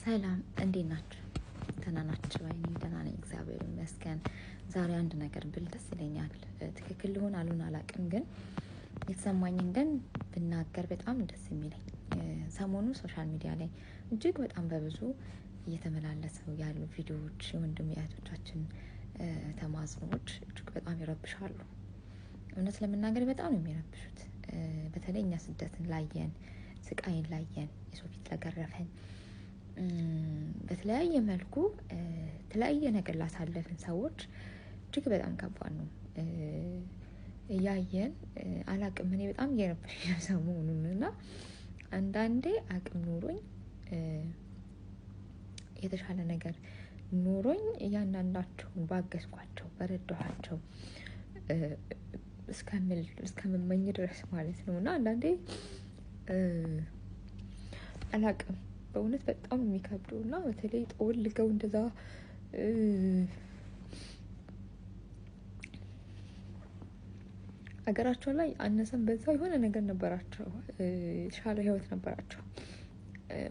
ሰላም እንዴት ናችሁ? ደህና ናችሁ? እኔ ደህና ነኝ እግዚአብሔር ይመስገን። ዛሬ አንድ ነገር ብል ደስ ይለኛል። ትክክል ሊሆን አላውቅም፣ ግን የተሰማኝን ግን ብናገር በጣም ደስ የሚለኝ ሰሞኑ ሶሻል ሚዲያ ላይ እጅግ በጣም በብዙ እየተመላለሰው ያሉ ቪዲዮዎች የወንድም የእህቶቻችን ተማጽኖዎች እጅግ በጣም ይረብሻሉ። እውነት ለመናገር በጣም ነው የሚረብሹት። በተለይ እኛ ስደትን ላየን፣ ስቃይን ላየን፣ የሰው ፊት ለገረፈን፣ በተለያየ መልኩ የተለያየ ነገር ላሳለፍን ሰዎች እጅግ በጣም ከባድ ነው። እያየን አላቅም፣ እኔ በጣም እየረበሸኝ ነው ሰሞኑን እና አንዳንዴ አቅም ኖሮኝ የተሻለ ነገር ኖሮኝ እያንዳንዳቸውን ባገዝኳቸው በረዳኋቸው እስከምመኝ ድረስ ማለት ነው። እና አንዳንዴ አላቅም በእውነት በጣም የሚከብደው እና በተለይ ጠወልገው እንደዛ አገራቸው ላይ አነሰን በዛ የሆነ ነገር ነበራቸው፣ የተሻለ ህይወት ነበራቸው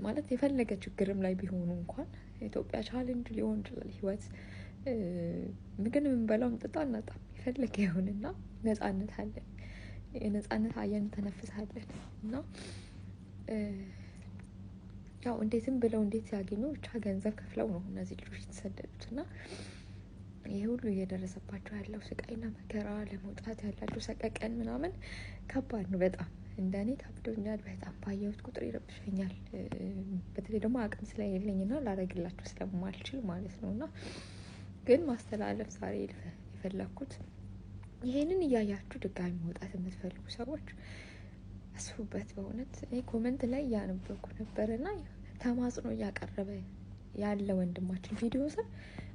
ማለት የፈለገ ችግርም ላይ ቢሆኑ እንኳን ኢትዮጵያ ቻሌንጅ ሊሆን ይችላል ህይወት፣ ምግብ የምንበላው ጥጣ እናጣም የፈለገ ይሁንና ነፃነት አለን፣ የነፃነት አየን ተነፍሳለን። እና ያው እንዴትም ብለው እንዴት ያገኙ ብቻ ገንዘብ ከፍለው ነው እነዚህ ልጆች የተሰደዱት። እና ይሄ ሁሉ እየደረሰባቸው ያለው ስቃይና መከራ ለመውጣት ያላቸው ሰቀቀን ምናምን ከባድ ነው። በጣም እንደኔ ከብዶኛል። በጣም ባየሁት ቁጥር ይረብሸኛል። በተለይ ደግሞ አቅም ስለሌለኝና ላረግላቸው ስለማልችል ማለት ነው። እና ግን ማስተላለፍ ዛሬ የፈለኩት ይሄንን እያያችሁ ድጋሚ መውጣት የምትፈልጉ ሰዎች አስቡበት። በእውነት እኔ ኮመንት ላይ እያነበብኩ ነበርና ተማጽኖ እያቀረበ ያለ ወንድማችን ቪዲዮ ስር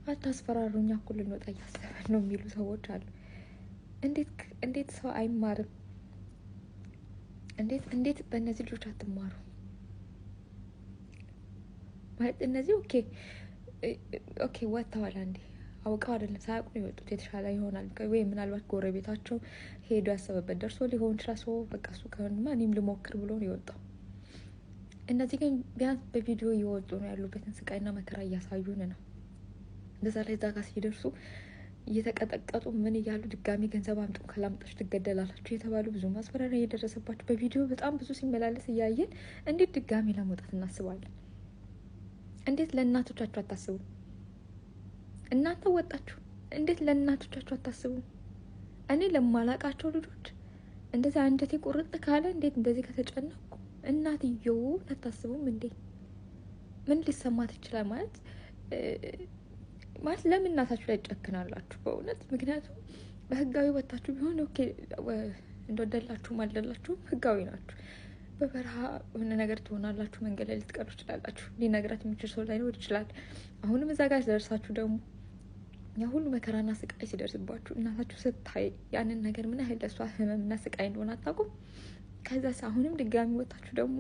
አታስፈራሩኛ እኮ ልንወጣ እያሰበን ነው የሚሉ ሰዎች አሉ። እንዴት ሰው አይማርም? እንዴት በእነዚህ ልጆች አትማሩ? ማለት እነዚህ ኦኬ ወጥተዋል፣ አንዴ አውቀው አይደለም ሳያውቁ ነው የወጡት። የተሻለ ይሆናል ወይ ምናልባት ጎረቤታቸው ሄዶ ያሰበበት ደርሶ ሊሆን ይችላል። ሰው በቃ እሱ ከሆነማ እኔም ልሞክር ብሎ ነው የወጣው። እነዚህ ግን ቢያንስ በቪዲዮ እየወጡ ነው ያሉበትን ስቃይና መከራ እያሳዩን ነው። እንደዛ ላይ እዛ ጋር ሲደርሱ እየተቀጠቀጡ ምን እያሉ ድጋሚ ገንዘብ አምጡ ካላምጣች ትገደላላችሁ የተባሉ ብዙ ማስፈራሪያ እየደረሰባቸው በቪዲዮ በጣም ብዙ ሲመላለስ እያየን እንዴት ድጋሚ ለመውጣት እናስባለን? እንዴት ለእናቶቻችሁ አታስቡ? እናንተ ወጣችሁ እንዴት ለእናቶቻችሁ አታስቡ? እኔ ለማላቃቸው ልጆች እንደዛ አንጀቴ ቁርጥ ካለ እንዴት እንደዚህ ከተጨነቁ እናትየው አታስቡም እንዴ? ምን ሊሰማት ይችላል? ማለት ለምን እናታችሁ ላይ ጨክናላችሁ? በእውነት ምክንያቱም በህጋዊ ወጣችሁ ቢሆን ኦኬ እንደወደላችሁም አልደላችሁም ህጋዊ ናችሁ። በበረሃ የሆነ ነገር ትሆናላችሁ፣ መንገድ ላይ ልትቀሩ ትችላላችሁ። ሊነግራት የሚችል ሰው ላይኖር ይችላል። አሁንም እዛ ጋር ደርሳችሁ ደግሞ ያ ሁሉ መከራና ስቃይ ሲደርስባችሁ እናታችሁ ስታይ ያንን ነገር ምን ያህል ለሷ ህመምና ስቃይ እንደሆነ አታውቁም። ከዛስ አሁንም ድጋሚ ወጣችሁ ደግሞ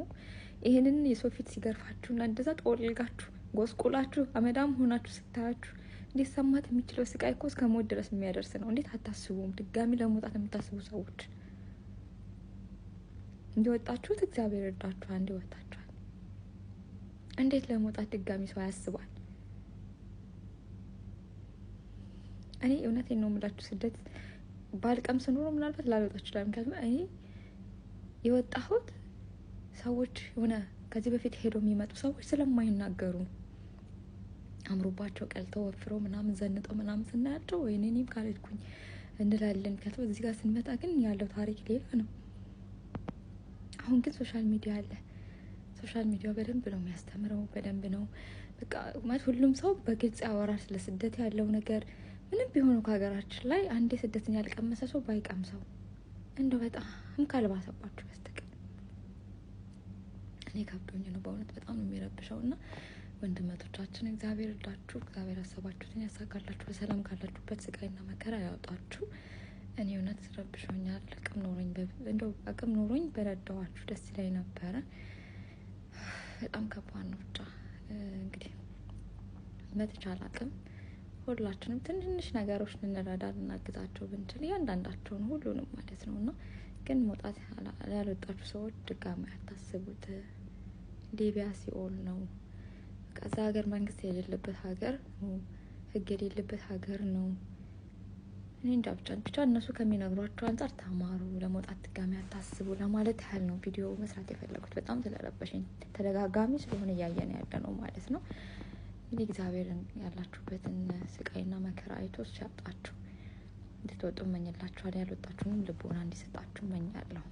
ይሄንን የሰው ፊት ሲገርፋችሁና እንደዛ ጠወልጋችሁ ጎስቁላችሁ አመዳም ሆናችሁ ስታያችሁ እንዴት ሰማት የሚችለው ስቃይ እኮ እስከ ሞት ድረስ የሚያደርስ ነው። እንዴት አታስቡም? ድጋሚ ለመውጣት የምታስቡ ሰዎች እንዲወጣችሁት እግዚአብሔር ይርዳችኋል። እንዲወጣችኋል እንዴት ለመውጣት ድጋሚ ሰው ያስባል? እኔ እውነቴን ነው የምላችሁ፣ ስደት ባልቀምስ ኖሮ ምናልባት ላልወጣ ይችላል። ምክንያቱም እኔ የወጣሁት ሰዎች የሆነ ከዚህ በፊት ሄዶ የሚመጡ ሰዎች ስለማይናገሩ አምሮባቸው ቀልተው ወፍረው ምናምን ዘንጠው ምናምን ስናያቸው ወይ እኔም ካልሄድኩኝ እንላለን። ከቶ እዚህ ጋር ስንመጣ ግን ያለው ታሪክ ሌላ ነው። አሁን ግን ሶሻል ሚዲያ አለ። ሶሻል ሚዲያ በደንብ ነው የሚያስተምረው፣ በደንብ ነው በቃ ማለት ሁሉም ሰው በግልጽ ያወራል ስለ ስደት ያለው ነገር። ምንም ቢሆኑ ከሀገራችን ላይ አንዴ ስደትን ያልቀመሰ ሰው ባይቀምሰው እንደው በጣም ካልባሰባችሁ በስተቀር እኔ ከብዶኝ ነው በእውነት በጣም ነው የሚረብሸው። እና ወንድመቶቻችን እግዚአብሔር እርዳችሁ፣ እግዚአብሔር ያሰባችሁትን ያሳካላችሁ፣ በሰላም ካላችሁበት ስቃይና መከራ ያወጣችሁ። እኔ እውነት ረብሾኛል። አቅም ኖሮኝ በረዳዋችሁ ደስ ይለኝ ነበረ። በጣም ከባድ ነው። ብቻ እንግዲህ በተቻለ አቅም ሁላችንም ትንሽ ነገሮች ልንረዳ ልናግዛቸው ብንችል እያንዳንዳቸውን ሁሉንም ማለት ነው። እና ግን መውጣት ያልወጣችሁ ሰዎች ድጋሚ አታስቡት። ሊቢያ ሲኦል ነው። ከዛ ሀገር መንግስት የሌለበት ሀገር ነው፣ ህግ የሌለበት ሀገር ነው። እኔ እንጃ ብቻ እነሱ ከሚነግሯቸው አንጻር ተማሩ፣ ለመውጣት ድጋሚ አታስቡ ለማለት ያህል ነው ቪዲዮ መስራት የፈለጉት። በጣም ስለረበሽኝ ተደጋጋሚ ስለሆነ እያየን ያለ ነው ማለት ነው። እንግዲህ እግዚአብሔርን ያላችሁበትን ስቃይና መከራ አይቶ ሲያጣችሁ እንድትወጡ እመኝላችኋል። ያልወጣችሁንም ልቦና እንዲሰጣችሁ እመኛለሁ።